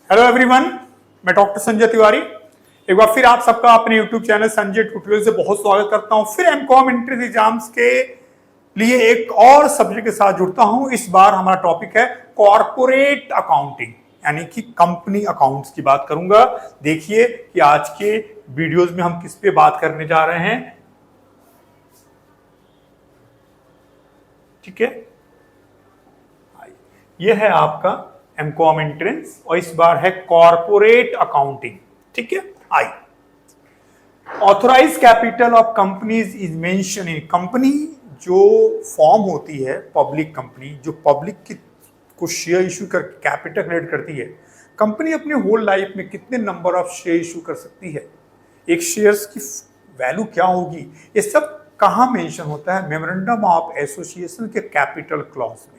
Hello everyone, मैं doctor Sanjay Tiwari एक बार फिर आप सबका अपने YouTube चैनल संजय ट्यूटोरियल से बहुत स्वागत करता हूं। फिर एमकॉम एंट्रेंस एग्जाम्स के लिए एक और सब्जेक्ट के साथ जुड़ता हूं। इस बार हमारा टॉपिक है कॉर्पोरेट अकाउंटिंग, यानी कि कंपनी अकाउंट्स की बात करूंगा। देखिए कि आज के वीडियोस में हम किस पे बात करने जा रहे हैं। ठीक है, यह है आपका एमकॉम एंट्रेंस और इस बार है कॉर्पोरेट अकाउंटिंग। ठीक है, I authorise capital of companies is mention in company. जो फॉर्म होती है पब्लिक कंपनी, जो पब्लिक की को शेयर इशू कर कैपिटल क्रिएट करती है। कंपनी अपने होल लाइफ में कितने नंबर ऑफ शेयर इशू कर सकती है, एक शेयर्स की वैल्यू क्या होगी, ये सब कहां मेंशन होता है? मेमोरेंडम ऑफ एसोसिएशन के कैपिटल क्लॉज में।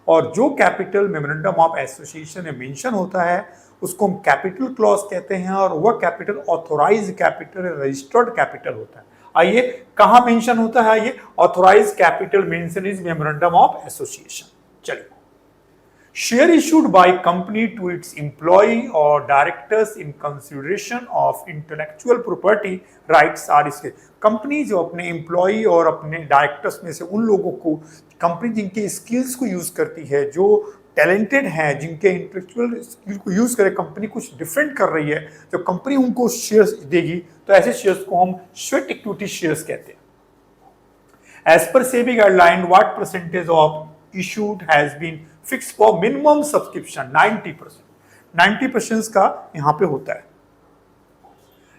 और जो कैपिटल मेमोरेंडम ऑफ एसोसिएशन में मेंशन होता है उसको हम कैपिटल क्लॉज कहते हैं, और वह capital authorise capital, registered capital होता है। आइए कहां मेंशन होता है? आइए, authorise capital mention is memorandum of association. चलिए, share issued by company to its employ और directors in consideration of intellectual property rights are इसके। कंपनी जो अपने एम्प्लॉय और अपने डायरेक्टर्स में से उन लोगों को, कंपनी जिनके स्किल्स को यूज करती है, जो टैलेंटेड हैं, जिनके इंटेलेक्चुअल स्किल को यूज करे, कंपनी कुछ डिफरेंट कर रही है, जब कंपनी उनको शेयर्स देगी तो ऐसे शेयर्स को हम स्वेट इक्विटी शेयर्स कहते हैं। As per SEBI guideline, what percentage of issued has been fix for minimum subscription? 90%। 90% का यहां पे होता है।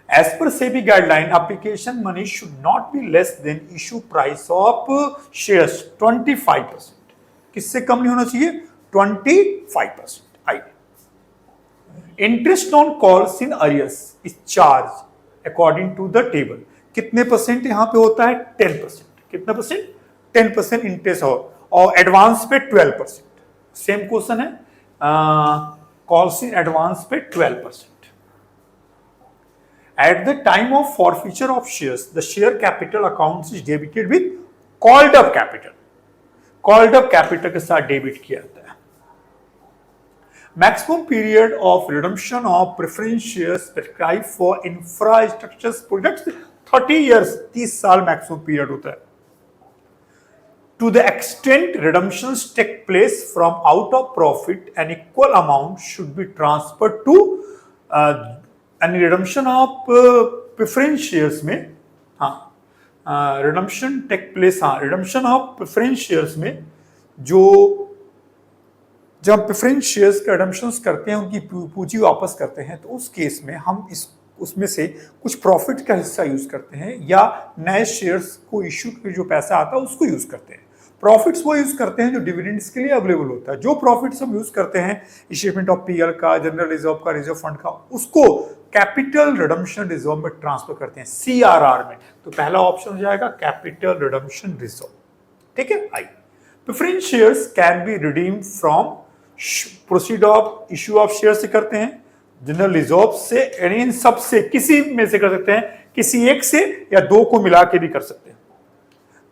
As per SEBI guideline, application money should not be less than issue price of shares 25%। किससे कम नहीं होना चाहिए? 25%। I interest on calls in arrears is charge according to the table. कितने परसेंट यहां पे होता है? 10%। कितना परसेंट? 10% इंटरेस्ट हो, और एडवांस पे 12%। सेम क्वेश्चन है, कॉल्स इन एडवांस पे 12%। At the time of forfeiture of shares, the share capital accounts is debited with called up capital. Called up capital के साथ डेबिट किया जाता है। Maximum period of redemption of preference shares prescribed for infrastructure projects 30 years, 30 साल maximum period होता है। To the extent redemptions take place from out of profit, an equal amount should be transferred to and redemption of preference shares में, हाँ redemption take place, हाँ redemption of preference shares में, जो जब preference shares का redemptions करते हैं, उनकी पूंजी वापस करते हैं, तो उस केस में हम उसमें से कुछ प्रॉफिट का हिस्सा यूज करते हैं, या नए शेयर्स को इश्यू के जो पैसा आता है उसको यूज करते हैं। प्रॉफिट्स वो यूज करते हैं जो डिविडेंड्स के लिए अवेलेबल होता है। जो प्रॉफिट्स हम यूज करते हैं इशूमेंट ऑफ पीएल का, जनरल रिजर्व का, रिजर्व फंड का, उसको कैपिटल रिडम्पशन रिजर्व में ट्रांसफर करते हैं, सीआरआर में। तो पहला ऑप्शन हो जाएगा कैपिटल रिडम्पशन रिजर्व। ठीक है, I preference shares can be redeemed from proceed of issue of share से करते हैं, जनरल रिजर्व से, इन सब से किसी में से कर सकते हैं, किसी एक से या दो को मिला के भी कर सकते हैं।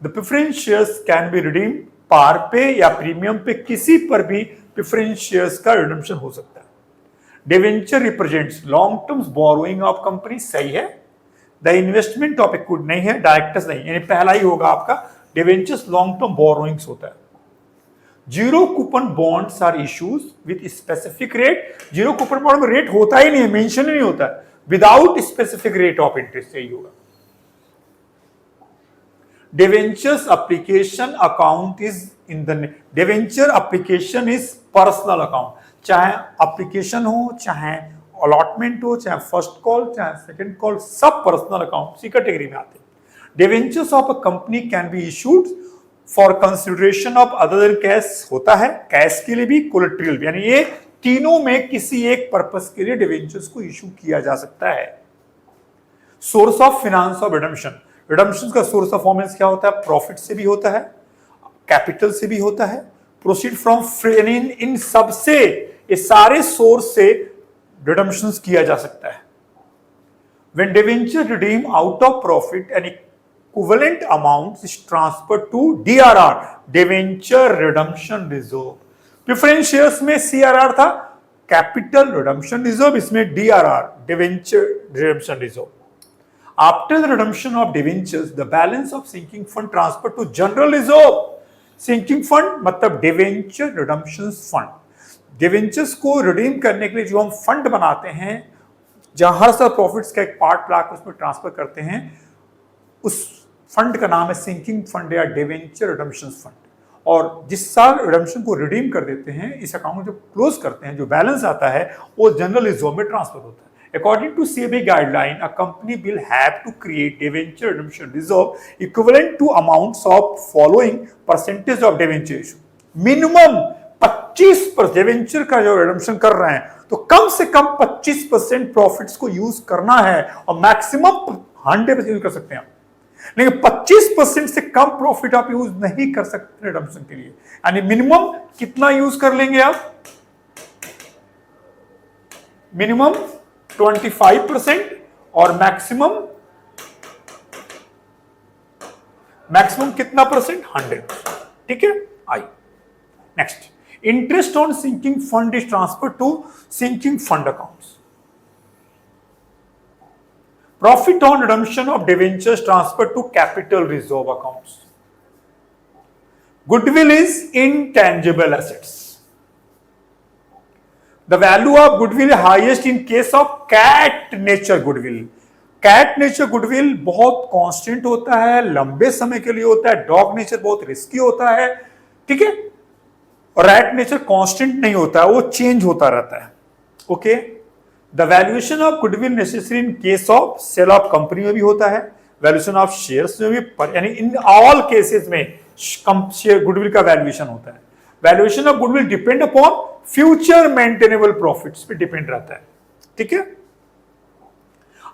The preference shares can be redeemed par पे या प्रीमियम पे, किसी पर भी preference shares का redemption हो सकता है। Debenture represents long term borrowing of company, सही है। The investment of equity नहीं है, डायरेक्टर्स नहीं, यानी पहला ही होगा आपका। Debentures long term borrowings होता है। Zero coupon bonds are issues with specific rate. Zero coupon bond में रेट होता ही नहीं है, मेंशन ही नहीं होता है, without specific rate of interest, यही होगा। Debentures application account is in the debenture application is personal account। चाहे application हो, चाहे allotment हो, चाहे first call, चाहे second call, सब personal account इसी कैटेगरी में आते हैं। Debentures of a company can be issued for consideration of other than cash होता है, कैश के लिए भी, collateral भी, यानी ये तीनों में किसी एक पर्पस के लिए डिवेंचर्स को इशू किया जा सकता है। Source of finance of redemption, redemption का सोर्स ऑफ फाइनेंस क्या होता है? प्रॉफिट से भी होता है, कैपिटल से भी होता है, प्रोसीड फ्रॉम इन सबसे, ये सारे सोर्स से रिडम्पशन किया जा सकता है। When debenture redeem out of profit an equivalent amount is transfer to DRR, debenture redemption reserve. Preference shares में सीआरआर था, कैपिटल रिडम्पशन रिजर्व, इसमें DRR, debenture redemption reserve. After the redemption of debentures the balance of sinking fund transfer to general reserve. Sinking fund मतलब debenture redemption fund. Debentures को redeem करने के लिए जो हम फंड बनाते हैं, जहां हर साल प्रॉफिट्स का एक पार्ट लाकर उसमें ट्रांसफर करते हैं, उस फंड का नाम है सिंकिंग फंड या डिवेंचर रिडम्पशन फंड. और जिस साल रिडम्पशन को रिडीम कर देते हैं, इस अकाउंट को क्लोज करते हैं, जो बैलेंस आता है वो जनरल रिजर्व में ट्रांसफर होता है. According to SEBI guideline, a company will have to create debenture redemption reserve equivalent to amounts of following percentage of debenture issue. Minimum 25% debenture का जो रिडम्पशन कर रहे हैं तो कम से कम 25% प्रॉफिट्स को यूज करना है, और मैक्सिमम 100% यूज कर सकते हैं. लेकिन 25% से कम प्रॉफिट आप यूज नहीं कर सकते रिडम्पशन के लिए. यानी मिनिमम कितना यूज कर लेंगे आप? मिनिमम 25% और मैक्सिमम कितना परसेंट? 100%. ठीक है. I next, interest on sinking fund is transfer to sinking fund accounts. Profit on redemption of debentures transfer to capital reserve accounts. Goodwill is intangible assets. The value of goodwill is highest in case of cat nature goodwill. Cat nature goodwill बहुत constant होता है, लंबे समय के लिए होता है. Dog nature बहुत रिस्की होता है. ठीक है. और रैट नेचर कांस्टेंट नहीं होता है, वो चेंज होता रहता है. Okay. The valuation of goodwill necessary in case of sale of company में भी होता है, वैल्यूएशन ऑफ शेयर्स में भी, यानी इन ऑल केसेस में गुडविल का वैल्यूएशन होता है. Valuation of goodwill depend upon future maintainable profits पे डिपेंड रहता है. ठीक है.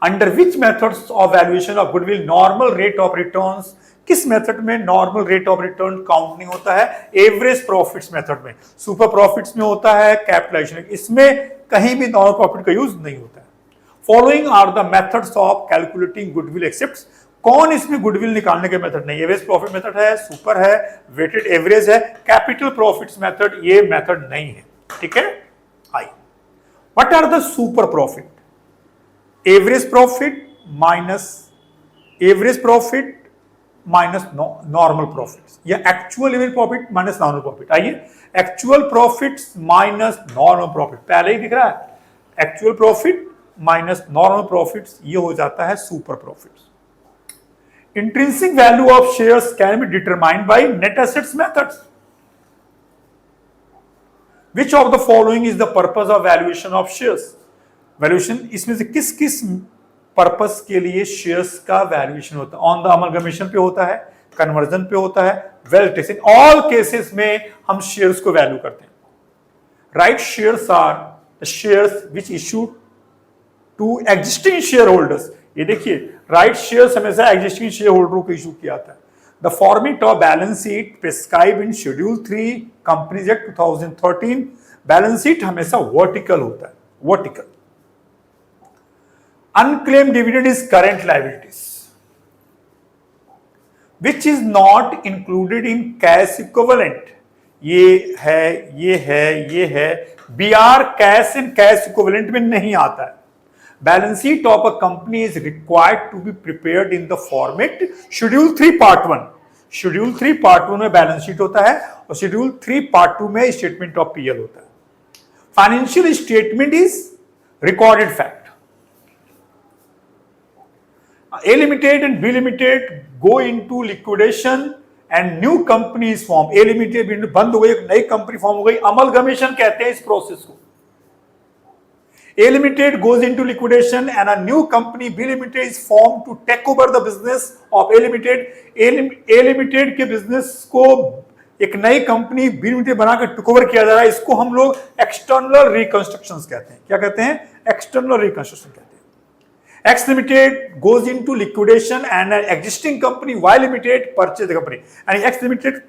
Under which methods of valuation of goodwill normal rate of returns. किस मेथड में normal rate of return count नहीं होता है? एवरेज प्रॉफिट्स मेथड में. सुपर प्रॉफिट्स में होता है, कैपिटलाइजेशन, इसमें कहीं भी नॉर्मल प्रॉफिट का यूज नहीं होता है. Following are the methods of calculating goodwill except. कौन इसमें गुडविल निकालने के मेथड नहीं? एवरेज प्रॉफिट मेथड है, सुपर है, वेटेड एवरेज है. कैपिटल प्रॉफिट्स मेथड ये मेथड नहीं है. ठीक है. I what are the super profit? Average profit minus normal profit, या actual average profit minus normal profit. आइए, actual profits minus normal profit, पहले ही दिख रहा है. Actual profit minus normal profits, ये हो जाता है super profits. Intrinsic value of shares can be determined by net assets methods. Which of the following is the purpose of valuation of shares? Valuation इसमें से किस किस पर्पस के लिए शेयर्स का वैल्यूएशन होता है? ऑन द अमलगमेशन पे होता है, कन्वर्जन पे होता है, वेल्थ टेस्टिंग. ऑल केसेस में हम शेयर्स को वैल्यू करते हैं. Right shares are the shares which issued to existing share holders. ये देखिए, राइट शेयर्स हमेशा एग्जिस्टिंग शेयर होल्डरों को इशू किया था. The format of balance sheet prescribe in schedule 3 companies act 2013. Balance sheet हमेशा वर्टिकल होता है, vertical. Unclaimed dividend is current liabilities which is not included in cash equivalent. ये है. बीआर कैश एंड कैश इक्विवेलेंट में नहीं आता है. Balance sheet of a company is required to be prepared in the format Schedule 3 Part 1. Schedule 3 Part 1 में balance sheet होता है और Schedule 3 Part 2 में स्टेटमेंट ऑफ पीएल होता है. Financial statement is recorded fact. A Limited and B Limited go into liquidation and new company is formed. A Limited बंद हो गई, एक नई कंपनी फॉर्म हो गई. अमलगमेशन कहते हैं इस प्रोसेस को. A Limited goes into liquidation and a new company B Limited is formed to take over the business of A Limited. A Limited के बिजनेस को एक नई कंपनी B Limited बनाकर टेक ओवर किया जा रहा है. इसको हम लोग एक्सटर्नल रिकंस्ट्रक्शन कहते हैं. क्या कहते हैं? एक्सटर्नल रिकंस्ट्रक्शन कहते हैं. X Limited goes into liquidation and an existing company Y Limited purchase the company. यानी X Limited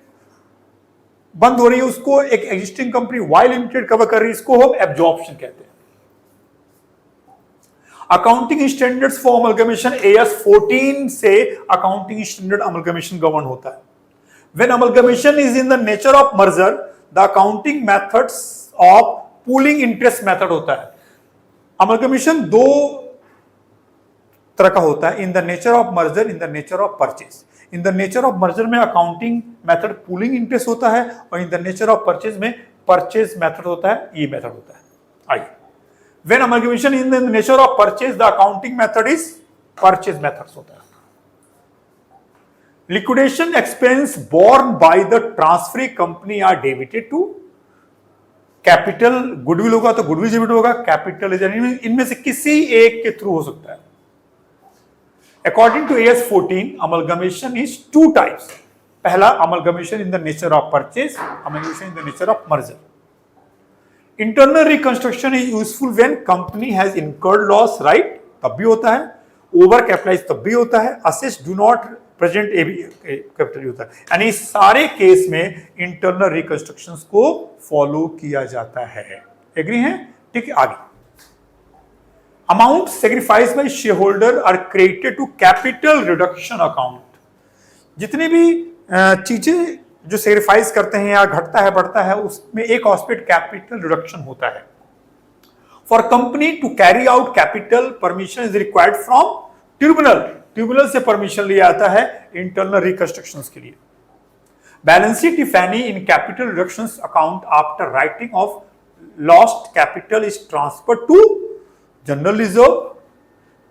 बंद हो रही है, उसको एक existing company Y Limited cover कर रही है. इसको हम एब्जॉर्प्शन कहते हैं. Accounting standards for amalgamation AS 14 से अकाउंटिंग स्टैंडर्ड अमलगमेशन गवर्न होता है. When amalgamation is in the nature of merger, the accounting methods of pooling interest method होता है। अमलगमेशन दो तरह का होता है, इन the nature of merger, in the nature of purchase. In the nature of merger में अकाउंटिंग मेथड पूलिंग इंटरेस्ट होता है, और in the nature of purchase में परचेज मेथड होता है, ये मेथड होता है। आइए, when amalgamation in the nature of purchase, the accounting method is purchase methods होता है। Liquidation expense borne by the transferee company are debited to capital, goodwill होगा तो गुडविल डेबिट होगा, कैपिटल इनमें से किसी एक के थ्रू हो सकता है। According to AS 14, amalgamation is two types. पहला amalgamation in the nature of purchase, amalgamation in the nature of merger. Internal reconstruction is useful when company has incurred loss, right? तब भी होता है, over capitalized तब भी होता है, assets do not present capital होता है। यानी सारे केस में internal reconstructions को फॉलो किया जाता है। एग्री हैं? ठीक है, आगे। Amount sacrificed by shareholder are credited to capital reduction account. जितनी भी चीजें जो सेक्रीफाइस करते हैं या घटता है बढ़ता है, उसमें एक एस्पेक्ट कैपिटल रिडक्शन होता है। For company to carry out capital, permission is required from tribunal. Tribunal से परमिशन लिया जाता है इंटरनल रिकंस्ट्रक्शन के लिए। Balance sheet if any in capital reduction account after writing off lost capital is transfer to general reserve.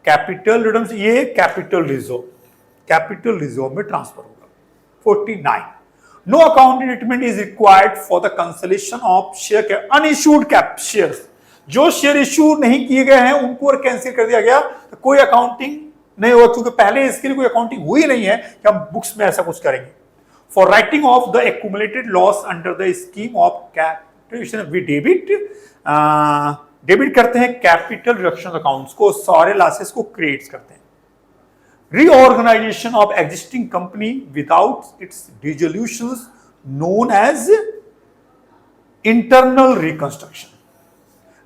Capital redeems, ये capital reserve में transfer होगा। 49, no accounting treatment is required for the cancellation of share के unissued cap shares. जो share issue नहीं किए गए हैं उनको और कैंसिल कर दिया गया तो कोई अकाउंटिंग नहीं होगा, क्योंकि पहले इसके लिए कोई अकाउंटिंग हुई नहीं है कि हम बुक्स में ऐसा कुछ करेंगे। For writing of the accumulated loss under the scheme of capital V debit करते हैं कैपिटल रिडक्शन अकाउंट्स को, सारे लॉसेस को क्रिएट करते हैं। Reorganisation of existing company without its dissolution known as internal reconstruction.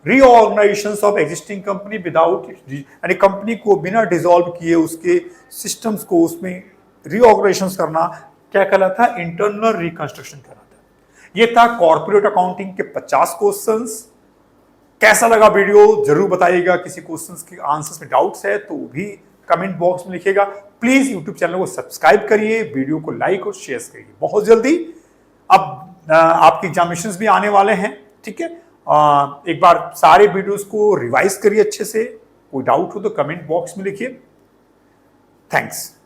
Reorganisation of existing company without, यानी company को बिना डिसॉल्व किए उसके सिस्टम्स को उसमें रीऑर्गेनाइजेशन करना क्या कहलाता है? इंटरनल रिकंस्ट्रक्शन कहलाता है। यह था कॉर्पोरेट अकाउंटिंग के 50 क्वेश्चंस। कैसा लगा वीडियो जरूर बताइएगा। किसी क्वेश्चंस के आंसर्स में डाउट्स है तो भी कमेंट बॉक्स में लिखिएगा। प्लीज यूट्यूब चैनल को सब्सक्राइब करिए, वीडियो को लाइक और शेयर करिए। बहुत जल्दी अब आपके एग्जामिनेशंस भी आने वाले हैं, ठीक है। एक बार सारे वीडियोस को रिवाइज करिए अच्छे से। कोई डाउट हो तो कमेंट बॉक्स में लिखिए। थैंक्स।